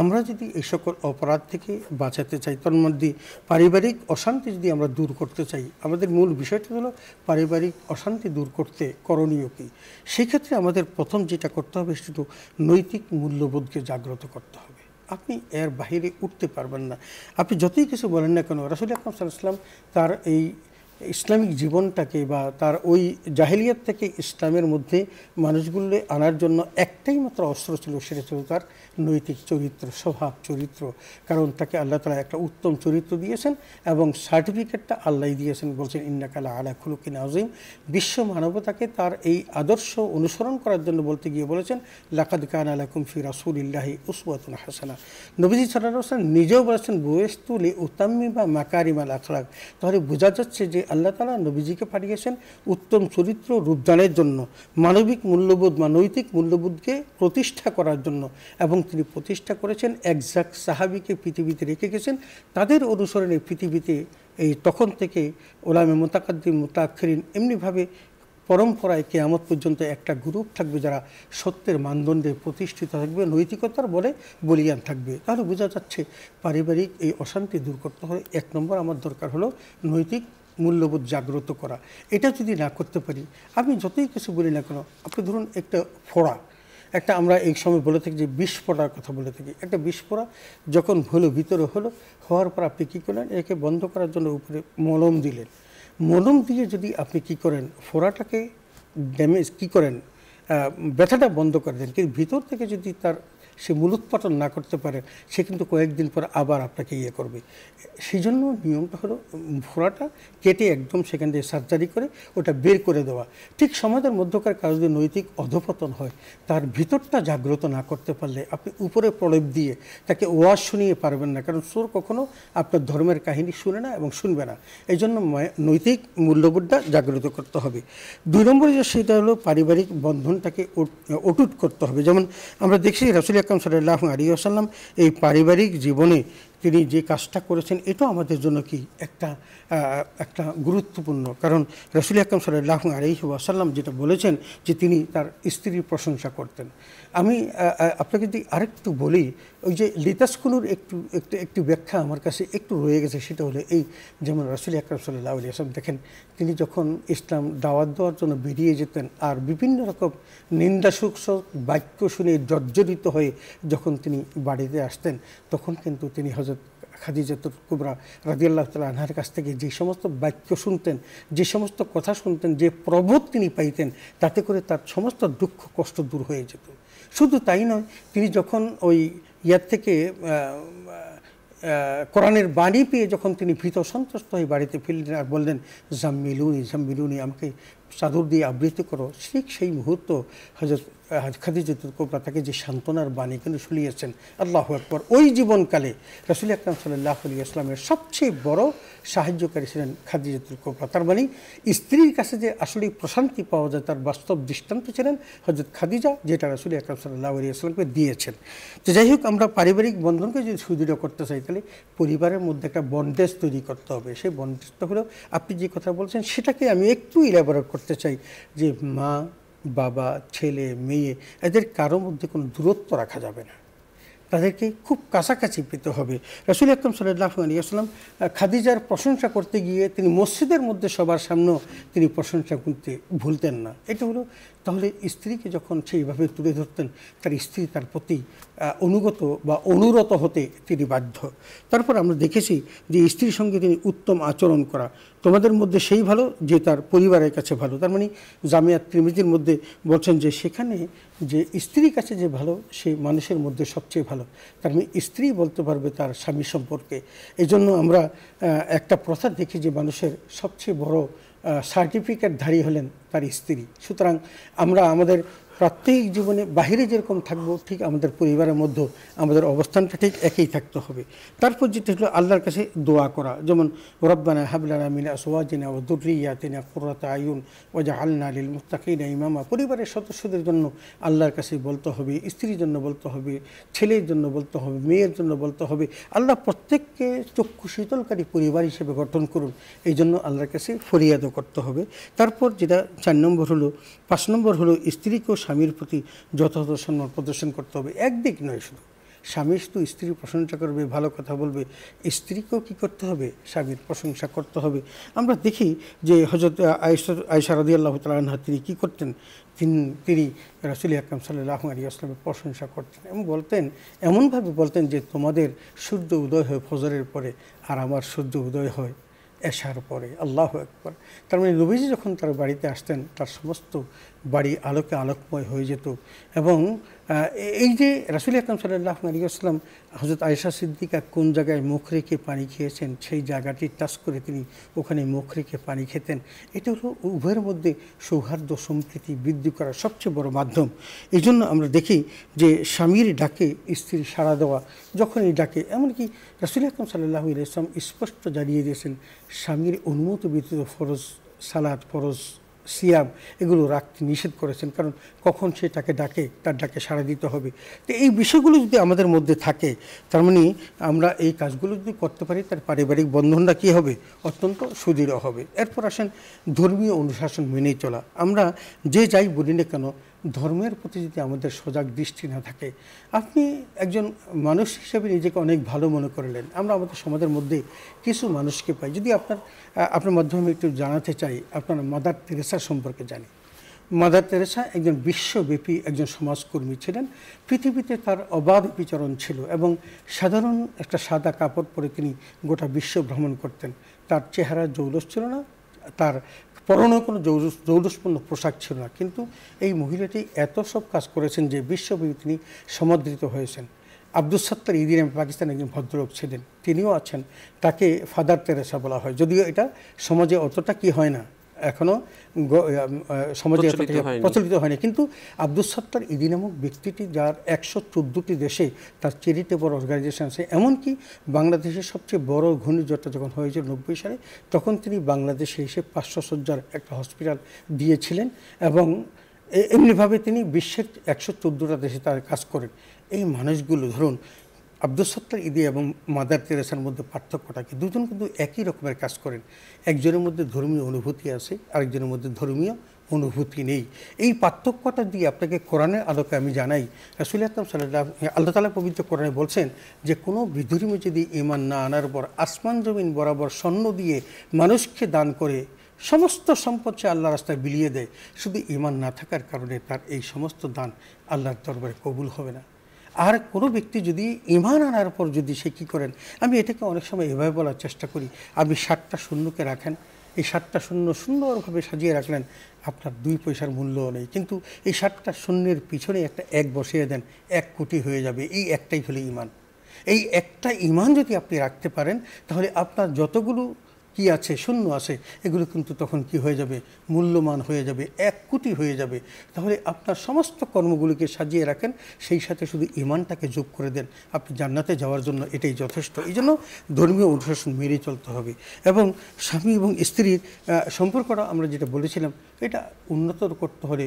আমরা যদি এই সকল অপরাধ থেকে বাঁচাতে চাই, তার মধ্যে পারিবারিক অশান্তি যদি আমরা দূর করতে চাই, আমাদের মূল বিষয়টা হলো পারিবারিক অশান্তি দূর করতে করণীয় কী। সেক্ষেত্রে আমাদের প্রথম যেটা করতে হবে শুধু নৈতিক মূল্যবোধকে জাগ্রত করতে হবে। আপনি এর বাহিরে উঠতে পারবেন না। আপনি যতই কিছু বলেন না কেন, রাসূল আকরাম সাল্লাল্লাহু আলাইহি ওয়াসাল্লাম তার এই ইসলামিক জীবনটাকে বা তার ওই জাহেলিয়াত থেকে ইসলামের মধ্যে মানুষগুলো আনার জন্য একটাই মাত্র অস্ত্র ছিল, সেটা ছিল তার নৈতিক চরিত্র, স্বভাব চরিত্র। কারণ তাকে আল্লাহ তাআলা একটা উত্তম চরিত্র দিয়েছেন এবং সার্টিফিকেটটা আল্লাহই দিয়েছেন, বলছেন ইন্নাকা লাআলা খুলুকিন আযীম। বিশ্ব মানবতাকে তার এই আদর্শ অনুসরণ করার জন্য বলতে গিয়ে বলেছেন লাকাদ কানা লাকুম ফি রাসূলিল্লাহি উসওয়াতুন হাসানাহ। নবীজি সাল্লাল্লাহু আলাইহি ওয়াসাল্লাম নিজেও বলেছেন বুইসতু লিউতাম্মিমা মাকারিমাল আখলাক। তাহলে বোঝা যাচ্ছে যে আল্লাহ তাআলা নবীজিকে পাঠিয়েছেন উত্তম চরিত্র রূপদানের জন্য, মানবিক মূল্যবোধ বা নৈতিক মূল্যবোধকে প্রতিষ্ঠা করার জন্য, এবং তিনি প্রতিষ্ঠা করেছেন একজাক সাহাবীকে পৃথিবীতে রেখে গেছেন। তাদের অনুসরণে পৃথিবীতে এই তখন থেকে ওলামে মুতাকাদ্দিম মুতাআখিরিন এমনিভাবে পরম্পরায় কিয়ামত পর্যন্ত একটা গ্রুপ থাকবে যারা সত্যের মানদণ্ডে প্রতিষ্ঠিত থাকবে, নৈতিকতার বলে বলিয়ান থাকবে। তাহলে বোঝা যাচ্ছে পারিবারিক এই অশান্তি দূর করতে হলে 1 নম্বর আমার দরকার হলো নৈতিক মূল্যবোধ জাগ্রত করা। এটা যদি না করতে পারি, আমি যতই কিছু বলি না কেন, আপনি ধরুন একটা ফোড়া, একটা আমরা এই সময় বলে থাকি যে বিষ ফোড়ার কথা বলে থাকি, একটা বিষ ফোড়া যখন হলো ভিতরে হওয়ার পর আপনি কী করলেন, একে বন্ধ করার জন্য উপরে মলম দিলেন। মলম দিয়ে যদি আপনি কি করেন, ফোড়াটাকে ড্যামেজ কি করেন, ব্যথাটা বন্ধ করে দেন, কিন্তু ভিতর থেকে যদি তার সে মূলোৎপাটন না করতে পারে, সে কিন্তু কয়েকদিন পর আবার আপনাকে ইয়ে করবে। সেই জন্য নিয়মটা হলো ফোড়াটা কেটে একদম সেখান থেকে সার্জারি করে ওটা বের করে দেওয়া। ঠিক সমাজের মধ্যকার কাজ যদি নৈতিক অধপতন হয়, তার ভিতরটা জাগ্রত না করতে পারলে আপনি উপরে প্রলেপ দিয়ে তাকে ওয়াজ শুনিয়ে পারবেন না, কারণ চোর কখনো আপনার ধর্মের কাহিনী শুনে না এবং শুনবে না। এই জন্য নৈতিক মূল্যবোধটা জাগ্রত করতে হবে। 2 নম্বরে যে সেটা হলো পারিবারিক বন্ধনটাকে অটুট করতে হবে। যেমন আমরা দেখছি রাসূল আকরাম সাল্লাল্লাহু আলাইহি ওয়াসাল্লাম এই পারিবারিক জীবনে তিনি যে কাজটা করেছেন, এটাও আমাদের জন্য কি একটা গুরুত্বপূর্ণ। কারণ রাসূল আকরাম সাল্লাল্লাহু আলাইহি ওয়াসাল্লাম যেটা বলেছেন যে তিনি তার স্ত্রীর প্রশংসা করতেন। আমি আপনাকে যদি আরেকটু বলি, ওই যে লিতাসকুনুর একটু ব্যাখ্যা আমার কাছে একটু রয়ে গেছে। সেটা হলো এই, যেমন রাসূল আকরাম সাল্লাল্লাহু আলাইহি ওয়াসাল্লাম দেখেন, তিনি যখন ইসলাম দাওয়াত দেওয়ার জন্য বেরিয়ে যেতেন আর বিভিন্ন রকম নিন্দাসূচক বাক্য শুনে জর্জরিত হয়ে যখন তিনি বাড়িতে আসতেন, তখন কিন্তু তিনি হযরত খাদিজাতুল কুবরা রাদিয়াল্লাহু তাআলা আনহার কাছ থেকে যে সমস্ত বাক্য শুনতেন, যে সমস্ত কথা শুনতেন, যে প্রবোধ তিনি পাইতেন, তাতে করে তার সমস্ত দুঃখ কষ্ট দূর হয়ে যেত। শুধু তাই নয়, তিনি যখন ওই ইয়ার থেকে কোরআনের বাণী পেয়ে যখন তিনি ভীত সন্ত্রস্ত হয়ে বাড়িতে ফিরলেন আর বললেন জাম্মিলুনি জাম্মিলুনি, আমাকে চাদর দিয়ে আবৃত করো, ঠিক সেই মুহূর্ত হযরত খাদিজাতুল কুবরা তাকে যে সান্ত্বনার বাণী কিন্তু শুনিয়েছেন। আল্লাহু আকবার। ওই জীবনকালে রাসূল আকরাম সাল্লাল্লাহু আলাইহি ওয়াসাল্লামের সবচেয়ে বড় সাহায্যকারী ছিলেন খাদিজাতুল কুবরা। তার মানে স্ত্রীর কাছে যে আসলে প্রশান্তি পাওয়া যায় তার বাস্তব দৃষ্টান্ত ছিলেন হযরত খাদিজা, যেটা রাসূল আকরাম সাল্লাল্লাহু আলাইহি ওয়াসাল্লামকে দিয়েছেন। তো যাই হোক, আমরা পারিবারিক বন্ধনকে যদি সুদৃঢ় করতে চাই, তাহলে পরিবারের মধ্যে একটা বন্ডেজ তৈরি করতে হবে। সেই বন্ডেজটা হলো আপনি যে কথা বলছেন সেটাকে আমি একটু ইলাবোরেট করতে চাই, যে মা বাবা ছেলে মেয়ে এদের কারো মধ্যে কোনো দূরত্ব রাখা যাবে না, তাদেরকে খুব কাছাকাছি পেতে হবে। রাসূল আকরাম সাল্লাল্লাহু আলাইহি ওয়াসাল্লাম খাদিজার প্রশংসা করতে গিয়ে তিনি মসজিদের মধ্যে সবার সামনেও তিনি প্রশংসা করতে ভুলতেন না। এটা হলো, তাহলে স্ত্রীকে যখন সেইভাবে তুলে ধরতেন, তার স্ত্রী তার প্রতি অনুগত বা অনুরত হতে তিনি বাধ্য। তারপর আমরা দেখেছি যে স্ত্রীর সঙ্গে তিনি উত্তম আচরণ করা, তোমাদের মধ্যে সেই ভালো যে তার পরিবারের কাছে ভালো। তার মানে জামিয়া তিরমিজির মধ্যে বলছেন যে সেখানে যে স্ত্রীর কাছে যে ভালো, সেই মানুষের মধ্যে সবচেয়ে ভালো। তার মানে স্ত্রী বলতে পারবে তার স্বামী সম্পর্কে। এই জন্য আমরা একটা প্রথা দেখি যে মানুষের সবচেয়ে বড় সার্টিফিকেটধারী হলেন তার স্ত্রী। সুতরাং আমরা আমাদের প্রত্যেক জীবনে বাহিরে যেরকম থাকবো, ঠিক আমাদের পরিবারের মধ্যে আমাদের অবস্থানটা ঠিক একই থাকতে হবে। তারপর যেটা হলো আল্লাহর কাছে দোয়া করা, যেমন রব্বানা হাব লানা মিন আজওয়াজিনা ওয়া যুররিয়াতিনা কুররাতা আয়ুন ওয়াজআলনা লিল মুত্তাকিনা ইমামা। পরিবারের সদস্যদের জন্য আল্লাহর কাছে বলতে হবে, স্ত্রীর জন্য বলতে হবে, ছেলের জন্য বলতে হবে, মেয়ের জন্য বলতে হবে, আল্লাহ প্রত্যেককে চক্ষু শীতলকারী পরিবার হিসেবে গঠন করুন। এই জন্য আল্লাহর কাছে ফরিয়াদও করতে হবে। তারপর যেটা 4 নম্বর হলো, 5 নম্বর হলো স্ত্রীকেও স্বামীর প্রতি যথাযথ সম্মান প্রদর্শন করতে হবে। একদিক নয়, শুধু স্বামী শুধু স্ত্রীর প্রশংসা করবে, ভালো কথা বলবে, স্ত্রীকেও কী করতে হবে, স্বামীর প্রশংসা করতে হবে। আমরা দেখি যে হযরত আয়েশা রাদিয়াল্লাহু তাআলা আনহা তিনি কী করতেন, তিনি রাসূল আকরাম সাল্লাল্লাহু আলাইহি ওয়াসাল্লামের প্রশংসা করতেন এবং বলতেন, এমনভাবে বলতেন যে তোমাদের সূর্য উদয় হয় ফজরের পরে, আর আমার সূর্য উদয় হয় এশার পরে। আল্লাহু আকবার। তার মানে নবীজি যখন তার বাড়িতে আসতেন, তার সমস্ত বাড়ি আলোকে আলোকময় হয়ে যেত এবং এই যে রাসূল আকরাম সাল্লাল্লাহু আলাইহি ওয়াসাল্লাম হযরত আয়েশা সিদ্দিকা কোন জায়গায় মুখ রেখে পানি খেয়েছেন সেই জায়গাটি টাচ করে তিনি ওখানে মুখ রেখে পানি খেতেন, এটা হলো উভয়ের মধ্যে সৌহার্দ্য সম্প্রীতি বৃদ্ধি করার সবচেয়ে বড় মাধ্যম। এই জন্য আমরা দেখি যে স্বামীর ডাকে স্ত্রী সাড়া দেওয়া, যখন এই ডাকে, এমনকি রাসূল আকরাম সাল্লাল্লাহু আলাইহি ওয়াসাল্লাম স্পষ্ট জানিয়ে দিয়েছেন স্বামীর অনুমতি ব্যতীত ফরজ সালাত, ফরজ সিয়াম এগুলো রাখতে নিষেধ করেছেন, কারণ কখন সে তাকে ডাকে তার ডাকে সাড়া দিতে হবে। তো এই বিষয়গুলো যদি আমাদের মধ্যে থাকে, তার মানে আমরা এই কাজগুলো যদি করতে পারি, তার পারিবারিক বন্ধনটা কী হবে, অত্যন্ত সুদৃঢ় হবে। এরপর আসেন ধর্মীয় অনুশাসন মেনেই চলা। আমরা যে যাই বলি না কেন, ধর্মের প্রতি যদি আমাদের সজাগ দৃষ্টি না থাকে, আপনি একজন মানুষ হিসেবে নিজেকে অনেক ভালো মনে করলেন, আমরা আমাদের সমাজের মধ্যে কিছু মানুষকে পাই। যদি আপনার মাধ্যমে একটু জানাতে চাই, আপনার মাদার তেরেসা সম্পর্কে জানি। মাদার তেরেসা একজন বিশ্বব্যাপী একজন সমাজকর্মী ছিলেন। পৃথিবীতে তার অবাধ বিচরণ ছিল এবং সাধারণ একটা সাদা কাপড় পরে তিনি গোটা বিশ্ব ভ্রমণ করতেন। তার চেহারা জৌলস ছিল না, তার পরনে কোনো জৌলুসপূর্ণ পোশাক ছিল না, কিন্তু এই মহিলাটি এত সব কাজ করেছেন যে বিশ্বব্যাপী তিনি সমাদৃত হয়েছেন। আব্দুস সাত্তার ইদি নামে পাকিস্তানের একজন ভদ্রলোক ছিলেন, তিনিও আছেন, তাকে ফাদার তেরেসা বলা হয়, যদিও এটা সমাজে অতটা কি হয় না, এখনও সমাজে প্রচলিত হয়নি। কিন্তু আব্দুস সাত্তার ইদি নামক ব্যক্তিটি, যার 114টি দেশে তার চ্যারিটেবল অর্গানাইজেশন আছে, এমনকি বাংলাদেশের সবচেয়ে বড় ঘূর্ণিঝড়টা যখন হয়েছিল 90 সালে, তখন তিনি বাংলাদেশে এসে 500 শয্যার একটা হসপিটাল দিয়েছিলেন এবং এমনিভাবে তিনি বিশ্বের 114টা দেশে তার কাজ করেন। এই মানুষগুলো, ধরুন আব্দুস সাত্তার ইদি এবং মাদার তেরেসার মধ্যে পার্থক্যটা কি? দুজন কিন্তু একই রকমের কাজ করেন, একজনের মধ্যে ধর্মীয় অনুভূতি আছে, আরেকজনের মধ্যে ধর্মীয় অনুভূতি নেই। এই পার্থক্যটা দিয়ে আপনাকে কোরআনের আলোকে আমি জানাই, রাসূল আকরাম সাল্লাল্লাহু আল্লাহ তাআলা পবিত্র কোরআনে বলছেন যে কোনো বিধর্মী যদি ঈমান না আনার পর আসমান জমিন বরাবর স্বর্ণ দিয়ে মানুষকে দান করে সমস্ত সম্পদ সে আল্লাহর রাস্তায় বিলিয়ে দেয়, শুধু ঈমান না থাকার কারণে তার এই সমস্ত দান আল্লাহর দরবারে কবুল হবে না। আর কোনো ব্যক্তি যদি ঈমান আনার পর যদি সে কী করেন, আমি এটাকে অনেক সময় এভাবে বলার চেষ্টা করি, আপনি 7টা শূন্যকে রাখেন, এই 7টা শূন্য সুন্দরভাবে সাজিয়ে রাখলেন, আপনার 2 পয়সার মূল্যও নেই, কিন্তু এই 7টা শূন্যের পিছনে একটা 1 বসিয়ে দেন, 1 কোটি হয়ে যাবে। এই একটাই হলো ঈমান। এই একটা ঈমান যদি আপনি রাখতে পারেন, তাহলে আপনার যতগুলো কি আছে, শূন্য আছে, এগুলো কিন্তু তখন কি হয়ে যাবে, মূল্যমান হয়ে যাবে, 1 কোটি হয়ে যাবে। তাহলে আপনার সমস্ত কর্মগুলোকে সাজিয়ে রাখেন, সেই সাথে শুধু ঈমানটাকে যোগ করে দেন, আপনি জান্নাতে যাওয়ার জন্য এটাই যথেষ্ট। এই জন্য ধর্মীয় অনুশাসন মেনে চলতে হবে। এবং স্বামী এবং স্ত্রীর সম্পর্কটা আমরা যেটা বলেছিলাম, এটা উন্নত করতে হলে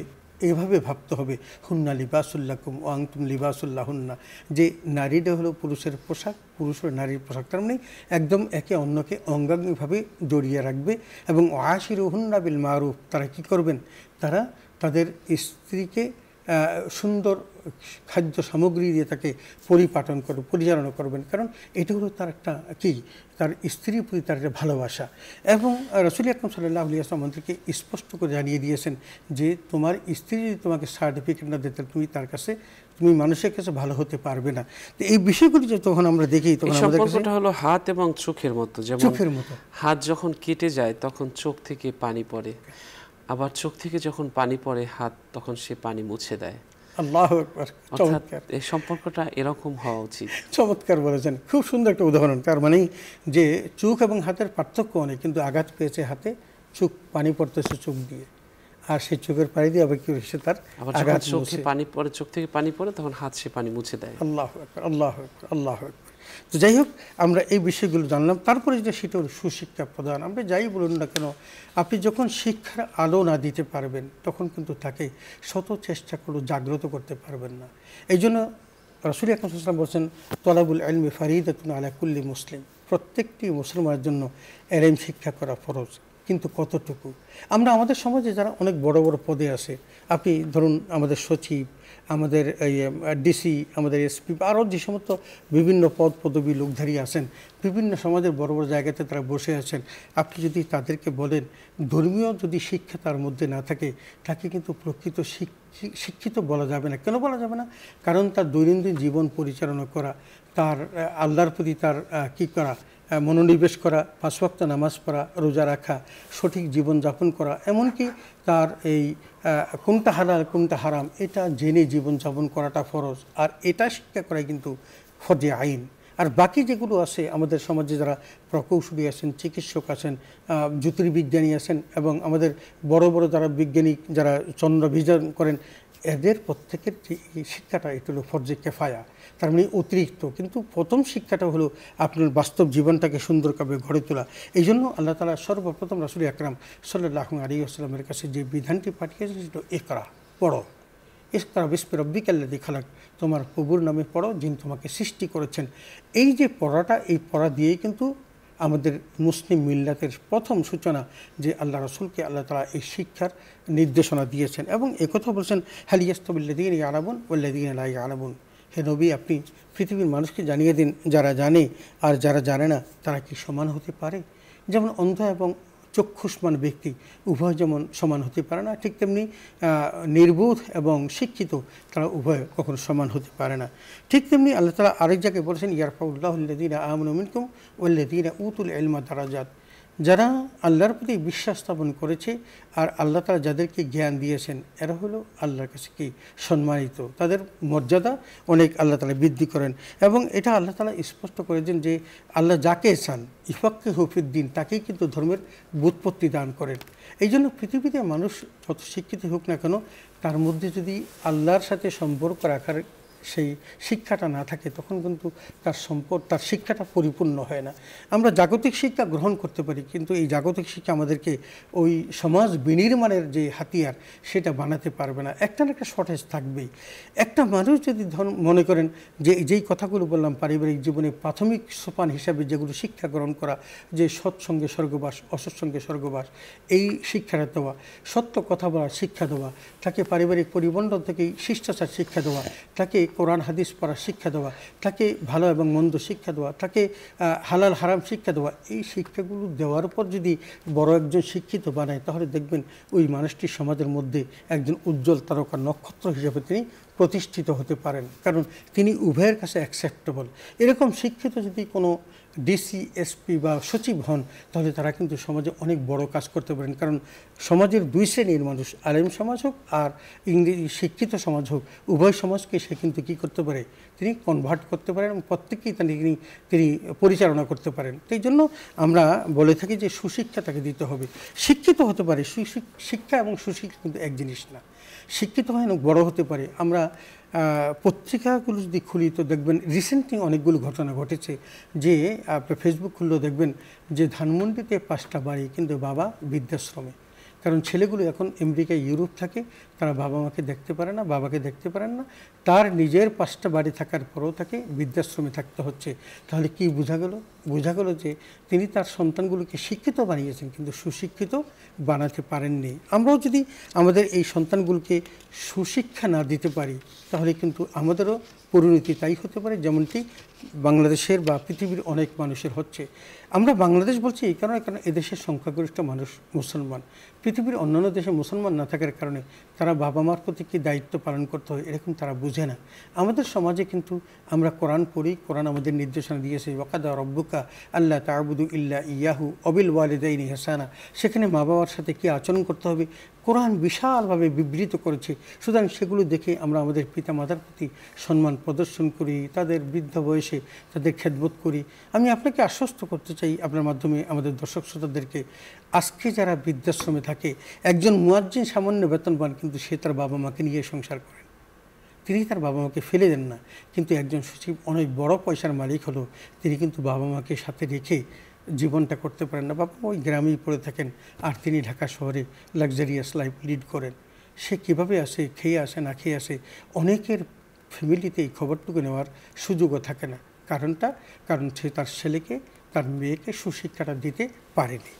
এভাবে ভাবতে হবে, হুন্না লিবাসুল্লাকুম ও আনতুম লিবাসুল্লাহুন্না, যে নারীটা হলো পুরুষের পোশাক, পুরুষ হলো নারীর পোশাক। তার মানে একদম একে অন্যকে অঙ্গাঙ্গিভাবে জড়িয়ে রাখবে। এবং আশিরুহুন্না বিল মারুফ, তারা কি করবেন, তারা তাদের স্ত্রীকে সুন্দর খাদ্য সামগ্রী দিয়ে তাকে পরিচালনা করবেন, কারণ এটা হলো তার একটা কি, তার স্ত্রীর প্রতি তার একটা ভালোবাসা। এবং রাসূল আকরাম সাল্লাল্লাহু আলাইহি ওয়াসাল্লাম আমাদেরকে স্পষ্ট করে জানিয়ে দিয়েছেন যে তোমার স্ত্রী যদি তোমাকে সার্টিফিকেট না দিতে, তুমি মানুষের কাছে ভালো হতে পারবে না। তো এই বিষয়গুলি যখন আমরা দেখি, তখন আমাদের সম্পর্কটা হলো হাত এবং চোখের মতো। যেমন চোখের মতো, হাত যখন কেটে যায় তখন চোখ থেকে পানি পড়ে, আবার চোখ থেকে যখন পানি পড়ে হাত তখন সে পানি মুছে দেয়। আল্লাহু আকবার, চমৎকার। এই সম্পর্কটা এরকম হওয়া উচিত। চমৎকার বলেছেন, খুব সুন্দর একটা উদাহরণ। তার মানে যে চোখ এবং হাতের পার্থক্য অনেক, কিন্তু আঘাত পেয়েছে হাতে, চোখ পানি পড়তেছে চোখ দিয়ে, আর সেই চোখের পানি দিয়ে আবার কি হচ্ছে, তার আঘাত, চোখে পানি পড়ে, চোখ থেকে পানি পড়ে, তখন হাত সে পানি মুছে দেয়। আল্লাহু আকবার, আল্লাহু আকবার, আল্লাহু আকবার। তো যাই হোক, আমরা এই বিষয়গুলো জানলাম। তারপরে যে সেটা হলো সুশিক্ষা প্রদান। আমরা যাই বলুন না কেন, আপনি যখন শিক্ষার আলো না দিতে পারবেন, তখন কিন্তু তাকে শত চেষ্টা করলেও জাগ্রত করতে পারবেন না। এই জন্য রাসূল আকরাম সাল্লাল্লাহু আলাইহি ওয়াসাল্লাম বলছেন, তলাবুল ইলমি ফারিদাতুন আলা কুল্লি মুসলিম, প্রত্যেকটি মুসলমানের জন্য ইলম শিক্ষা করা ফরজ। কিন্তু কতটুকু? আমরা আমাদের সমাজে যারা অনেক বড় বড় পদে আছে, আপনি ধরুন আমাদের সচিব, আমাদের ডিসি, আমাদের এসপি, আরও যে সমস্ত বিভিন্ন পদ পদবী লোকধারী আছেন, বিভিন্ন সমাজের বড় বড় জায়গাতে তারা বসে আছেন, আপনি যদি তাদেরকে বলেন ধর্মীয় যদি শিক্ষা তার মধ্যে না থাকে, তাকে কিন্তু প্রকৃত শিক্ষিত বলা যাবে না। কেন বলা যাবে না? কারণ তার দৈনন্দিন জীবন পরিচালনা করা, তার আল্লাহর প্রতি তার কী করা, মনোনিবেশ করা, 5 ওয়াক্ত নামাজ পড়া, রোজা রাখা, সঠিক জীবনযাপন করা, এমনকি তার এই কোনটা হালাল কোনটা হারাম এটা জেনে জীবনযাপন করাটা ফরজ। আর এটা শিক্ষা করাই কিন্তু ফরজে আইন। আর বাকি যেগুলো আছে আমাদের সমাজে যারা প্রকৌশলী আছেন, চিকিৎসক আছেন, জ্যোতির্বিজ্ঞানী আছেন এবং আমাদের বড় বড় যারা বিজ্ঞানী যারা চন্দ্রাভিযান করেন, এদের প্রত্যেকের যে শিক্ষাটা এটা হলো ফরজে কেফায়া, তার মানে অতিরিক্ত। কিন্তু প্রথম শিক্ষাটা হলো আপনার বাস্তব জীবনটাকে সুন্দরভাবে গড়ে তোলা। এই জন্য আল্লাহ তাআলা সর্বপ্রথম রাসূল আকরাম সাল্লাল্লাহু আলাইহি ওয়াসাল্লামের কাছে যে বিধানটি পাঠিয়েছেন সেটা ইকরা, পড়ো। ইকরা বিসমি রাব্বিকাল্লাযী খালাক, তোমার প্রভুর নামে পড়ো যিনি তোমাকে সৃষ্টি করেছেন। এই যে পড়াটা, এই পড়া দিয়েই কিন্তু আমাদের মুসলিম মিল্লাতের প্রথম সূচনা, যে আল্লাহ রাসূলকে আল্লাহ তাআলা এই শিক্ষার নির্দেশনা দিয়েছেন এবং একথা বলছেন হাল ইয়াস্তাবিল্লাযীনা ইয়ালামুন ওয়াল্লাযীনা লা ইয়ালামুন। হে নবী, আপনি পৃথিবীর মানুষকে জানিয়ে দিন, যারা জানে আর যারা জানে না তারা কি সমান হতে পারে? যেমন অন্ধ এবং চক্ষুষ্মান ব্যক্তি উভয় যেমন সমান হতে পারে না, ঠিক তেমনি নির্বোধ এবং শিক্ষিত তারা উভয় কখনো সমান হতে পারে না। ঠিক তেমনি আল্লাহ তাআলা আরেক জায়গায় বলেছেন ইয়ারফাউল্লাহুল্লাযীনা আমানু মিনকুম ওয়াল্লাযীনা উতুল ইলমা দারাজাত। যারা আল্লাহর প্রতি বিশ্বাস স্থাপন করেছে আর আল্লাহ তাআলা যাদেরকে জ্ঞান দিয়েছেন এরা হলো আল্লাহর কাছে কি সম্মানিত, তাদের মর্যাদা অনেক আল্লাহ তাআলা বৃদ্ধি করেন। এবং এটা আল্লাহ তাআলা স্পষ্ট করেছেন যে আল্লাহ যাকে চান ইফাক্কিহু ফিদ্দীন, তাকেই কিন্তু ধর্মের ব্যুৎপত্তি দান করেন। এই জন্য পৃথিবীতে মানুষ যত শিক্ষিত হোক না কেন, তার মধ্যে যদি আল্লাহর সাথে সম্পর্ক রাখার সেই শিক্ষাটা না থাকে তখন কিন্তু তার শিক্ষাটা পরিপূর্ণ হয় না। আমরা জাগতিক শিক্ষা গ্রহণ করতে পারি, কিন্তু এই জাগতিক শিক্ষা আমাদেরকে ওই সমাজ বিনির্মাণের যে হাতিয়ার সেটা বানাতে পারবে না। একটা না একটা শর্টেজ থাকবেই। একটা মানুষ যদি মনে করেন যে যেই কথাগুলো বললাম পারিবারিক জীবনে প্রাথমিক সোপান হিসাবে যেগুলো শিক্ষা গ্রহণ করা, যে সৎসঙ্গে স্বর্গবাস, অসৎসঙ্গে স্বর্গবাস, এই শিক্ষাটা দেওয়া, সত্য কথা বলার শিক্ষা দেওয়া, তাকে পারিবারিক পরিমণ্ডল থেকেই শিষ্টাচার শিক্ষা দেওয়া, তাকে কোরআন হাদিস পড়ার শিক্ষা দেওয়া, তাকে ভালো এবং মন্দ শিক্ষা দেওয়া, তাকে হালাল হারাম শিক্ষা দেওয়া, এই শিক্ষাগুলো দেওয়ার পর যদি বড় একজন শিক্ষিত বানায় তাহলে দেখবেন ওই মানুষটি সমাজের মধ্যে একজন উজ্জ্বল তারকা নক্ষত্র হিসেবে তিনি প্রতিষ্ঠিত হতে পারেন, কারণ তিনি উভয়ের কাছে অ্যাকসেপ্টেবল। এরকম শিক্ষিত যদি কোনো ডিসি, এসপি বা সচিব হন তাহলে তারা কিন্তু সমাজে অনেক বড় কাজ করতে পারেন, কারণ সমাজের দুই শ্রেণীর মানুষ, আলেম সমাজ হোক আর ইংরেজি শিক্ষিত সমাজ হোক, উভয় সমাজকে সে কিন্তু কী করতে পারে, তিনি কনভার্ট করতে পারেন এবং প্রত্যেককেই তিনি পরিচালনা করতে পারেন। তো এই জন্য আমরা বলে থাকি যে সুশিক্ষা তাকে দিতে হবে। শিক্ষিত হতে পারে, শিক্ষা এবং সুশিক্ষা কিন্তু এক জিনিস না। শিক্ষিত হয় না বড় হতে পারে। আমরা পত্রিকাগুলো যদি খুলি তো দেখবেন রিসেন্টলি অনেকগুলো ঘটনা ঘটেছে, যে আপনার ফেসবুক খুললেও দেখবেন যে ধানমন্ডিতে 5টা বাড়ি কিন্তু বাবা বৃদ্ধাশ্রমে, কারণ ছেলেগুলো এখন আমেরিকা ইউরোপ থাকে, তারা বাবা মাকে দেখতে পারে না, বাবাকে দেখতে পারেন না, তার নিজের 5টা বাড়ি থাকার পরেও তাকে বৃদ্ধাশ্রমে থাকতে হচ্ছে। তাহলে কি বোঝা গেল? বোঝা গেল যে তিনি তার সন্তানগুলোকে শিক্ষিত বানিয়েছেন কিন্তু সুশিক্ষিত বানাতে পারেননি। আমরাও যদি আমাদের এই সন্তানগুলোকে সুশিক্ষা না দিতে পারি তাহলে কিন্তু আমাদেরও পরিণতি তাই হতে পারে যেমনটি বাংলাদেশের বা পৃথিবীর অনেক মানুষের হচ্ছে। আমরা বাংলাদেশ বলছি এই কারণে, কারণ এদেশের সংখ্যাগরিষ্ঠ মানুষ মুসলমান। পৃথিবীর অন্যান্য দেশে মুসলমান না থাকার কারণে তারা বাবা মার প্রতি কী দায়িত্ব পালন করতে হয় এরকম তারা বুঝে না। আমাদের সমাজে কিন্তু আমরা কোরআন পড়ি, কোরআন আমাদের নির্দেশনা দিয়েছে ওয়াকাদা রব্বুকা আল্লাহ তা'বুদু ইল্লা ইয়াহু ওয়াবিল ওয়ালিদাইনি ইহসানা, সেখানে মা বাবার সাথে কী আচরণ করতে হবে কোরআন বিশালভাবে বিবৃত করেছে। সুতরাং সেগুলো দেখে আমরা আমাদের পিতা মাতার প্রতি সম্মান প্রদর্শন করি, তাদের বৃদ্ধ বয়সে তাদের খেদমত করি। আমি আপনাকে আশ্বস্ত করতে চাই আপনার মাধ্যমে আমাদের দর্শক শ্রোতাদেরকে, আজকে যারা বৃদ্ধাশ্রমে থাকে, একজন মুয়াজ্জিন সামান্য বেতন পান কিন্তু সে তার বাবা মাকে নিয়ে সংসার করেন, তিনি তার বাবা মাকে ফেলে দেন না। কিন্তু একজন সচিব অনেক বড় পয়সার মালিক হলো, তিনি কিন্তু বাবা মাকে সাথে রেখে জীবনটা করতে পারেন না, বাবা ওই গ্রামেই পড়ে থাকেন আর তিনি ঢাকা শহরে লাক্সারিয়াস লাইফ লিড করেন। সে কীভাবে আসে, খেয়ে আসে না খেয়ে আসে, অনেকের ফ্যামিলিতে এই খবরটুকু নেওয়ার সুযোগও থাকে না। কারণ সে তার ছেলেকে, তার মেয়েকে সুশিক্ষাটা দিতে পারেনি।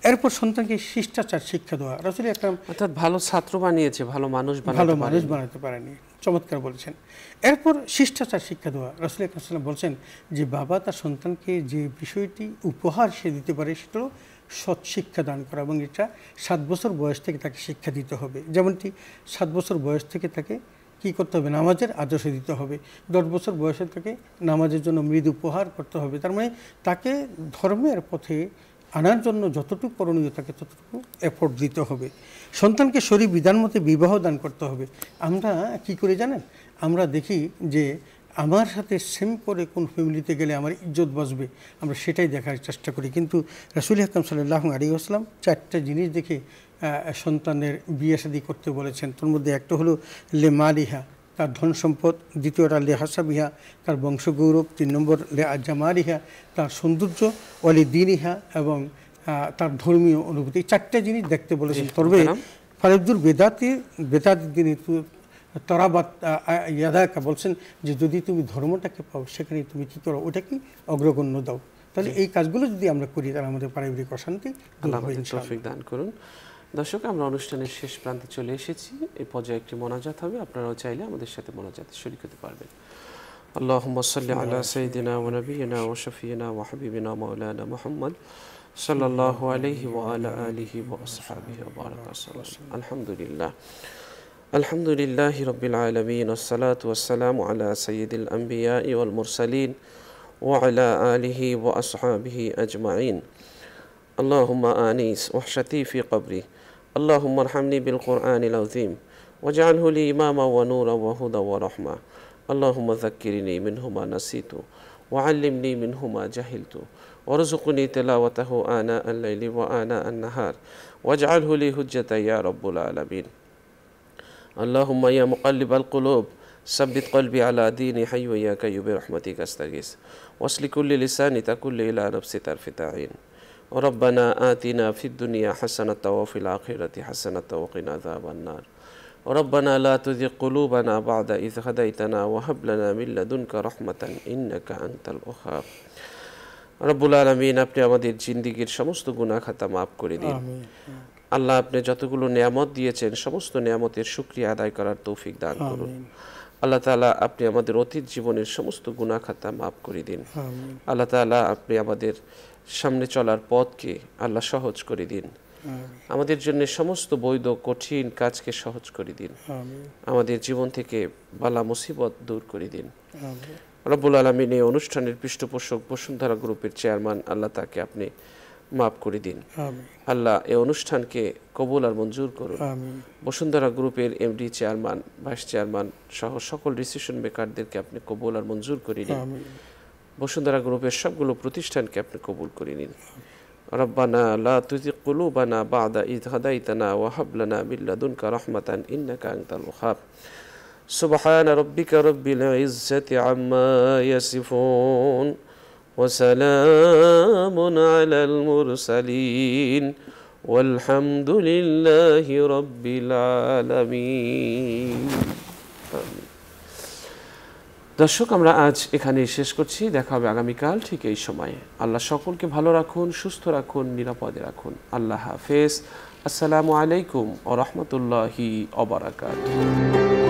এরপর সন্তানকে শিষ্টাচার শিক্ষা দেওয়া, রাসূল আকরাম অর্থাৎ ভালো ছাত্র বানিয়েছে, ভালো মানুষ বানাতে পারেনি, চমৎকার বলেছেন। এরপর শিষ্টাচার শিক্ষা দেওয়া, রাসূল আকরাম সাল্লাল্লাহু আলাইহি ওয়াসাল্লাম বলছেন যে বাবা তার সন্তানকে যে বিষয়টি উপহার সে দিতে পারে সেটা হলো সৎ শিক্ষা দান করা, এবং এটা 7 বছর বয়স থেকে তাকে শিক্ষা দিতে হবে। যেমনটি 7 বছর বয়স থেকে তাকে কি করতে হবে, নামাজের আদর্শ দিতে হবে। 10 বছর বয়সে থেকে নামাজের জন্য মৃদু উপহার করতে হবে। তার মানে তাকে ধর্মের পথে আনার জন্য যতটুকু করণীয় তাকে ততটুকু এফোর্ট দিতে হবে। সন্তানকে শরী বিধান মতে বিবাহ দান করতে হবে। আমরা কি করে জানেন, আমরা দেখি যে আমার সাথে সেম করে কোন ফ্যামিলিতে গেলে আমার ইজ্জত বসবে, আমরা সেটাই দেখার চেষ্টা করি। কিন্তু রাসূল আকরাম সাল্লাল্লাহু আলাইহি ওয়াসাল্লাম 4টা জিনিস দেখে সন্তানের বিয়ে শাদী করতে বলেছেন। তার মধ্যে একটা হলো লে মালিহা, তার ধন সম্পদ; দ্বিতীয়টা লে হাসাবিহা, তার বংশগৌরব; 3 নম্বর লে জামালিহা, তার সৌন্দর্য; ওয়ালি দিনিহা, এবং তার ধর্মীয় অনুভূতি। 4টা জিনিস দেখতে বলেছেন। তবে ফারিদুর বেদাত দিনী তরাবাত ইয়াদাকা বলছেন যে যদি তুমি ধর্মটাকে পাও সেখানে তুমি কী করো, ওটা কি অগ্রগণ্য দাও। তাহলে এই কাজগুলো যদি আমরা করি তাহলে আমাদের পারিবারিক অশান্তি আল্লাহ আমাদের তৌফিক দান করুন। দর্শক, আমরা অনুষ্ঠানের শেষ প্রান্তে চলে এসেছি। এই পর্যায়ে একটি মোনাজাত হবে, আপনারাও চাইলে আমাদের সাথে মোনাজাতে শরীক হতে পারবেন। আল্লাহুম্মা সাল্লি আলা সাইয়্যিদিনা ওয়া নাবিয়িনা ওয়া শাফিয়িনা ওয়া হাবিবিনা মাওলানা মুহাম্মদ সাল্লাল্লাহু আলাইহি ওয়া আলা আলিহি ওয়া আসহাবিহি ওয়া বারাকা সাল্লাম। আলহামদুলিল্লাহ, আলহামদুলিল্লাহি রাব্বিল আলামিন, ওয়াসসালাতু ওয়াসসালামু আলা সাইয়্যিদিল আমবিয়াই ওয়াল মুরসালিন ওয়া আলা আলিহি ওয়া আসহাবিহি আজমাইন। আল্লাহুম্মা আনিস ওয়াহশাতি ফি কবরি, আল্লাহুম্মা আরহামনি বিল কুরআনিল আযীম ওয়াজআলহু লি ইমামা ওয়া নূরা ওয়া হুদা ওয়া রাহমা। আল্লাহুম্মা যাক্কিরনি মিনহু মা নাসিতু ওয়া আল্লিমনি মিনহু মা জাহিলতু ওয়ারযুকনি তিলাওয়াতাহু আনা আল-লাইলি ওয়া আনা আন-নাহার ওয়াজআলহু লি হুজ্জাতান ইয়া রাব্বুল আলামিন। اللهم يا مقلب القلوب ثبت قلبي على دين حي يا قيوم برحمتك استغيث واصل كل لسان تكل الى نفس طرفة عين. ربنا آتنا في الدنيا حسنة وفي الآخرة حسنة وقنا عذاب النار. ربنا لا تزغ قلوبنا بعد إذ هديتنا وهب لنا من لدنك رحمة إنك أنت الوهاب. রব্বুল আলামিন, আপনি আমাদের জিন্দেগীর সমস্ত গুনাহ খাতা মাফ করে দিন। আল্লাহ, আপনি যতগুলো নিয়ামত দিয়েছেন সমস্ত নিয়ামতের শুকরিয়া আদায় করার তৌফিক দান করুন। আল্লাহ তাআলা, আপনি আমাদের অতীত জীবনের সমস্ত গুনাহ খাতা মাফ করে দিন। আল্লাহ তাআলা, আপনি আমাদের সামনে চলার পথকে আল্লাহ সহজ করে দিন। আমাদের জন্য সমস্ত বৈধ কঠিন কাজকে সহজ করে দিন। আমাদের জীবন থেকে বালা মুসিবত দূর করে দিন। রব্বুল আলামিন, এই অনুষ্ঠানের পৃষ্ঠপোষক বসুন্ধরা গ্রুপের চেয়ারম্যান, আল্লাহ তাকে আপনি মাফ করে দিন। আল্লাহ, এই অনুষ্ঠানকে কবুল আর মঞ্জুর করুন। বসুন্ধরা গ্রুপের এমডি, চেয়ারম্যান, ভাইস চেয়ারম্যান সহ সকল ডিসিশন মেকারদেরকে আপনি কবুল আর মঞ্জুর করে নিন। বসুন্ধরা গ্রুপের সবগুলো প্রতিষ্ঠানকে আপনি কবুল করে নিন। রব্বানা লা তুযিগ কুলুবানা বা'দা ইয হাদাইতানা ওয়া হাব লানা মিন লাদুনকা রাহমাতান ইন্নাকা আনতাল ওয়াহ্হাব। সুবহানা রাব্বিকা রাব্বিল ইজ্জাতি আম্মা ইয়াসিফুন ওয়া সালামুন আলাল মুরসালিন ওয়ালহামদুলিল্লাহি রাব্বিল আলামিন। দর্শক, আমরা আজ এখানেই শেষ করছি। দেখা হবে আগামীকাল ঠিক এই সময়ে। আল্লাহ সকলকে ভালো রাখুন, সুস্থ রাখুন, নিরাপদে রাখুন। আল্লাহ হাফেজ। আসসালামু আলাইকুম ওয়া রাহমাতুল্লাহি ওয়া বারাকাতুহু।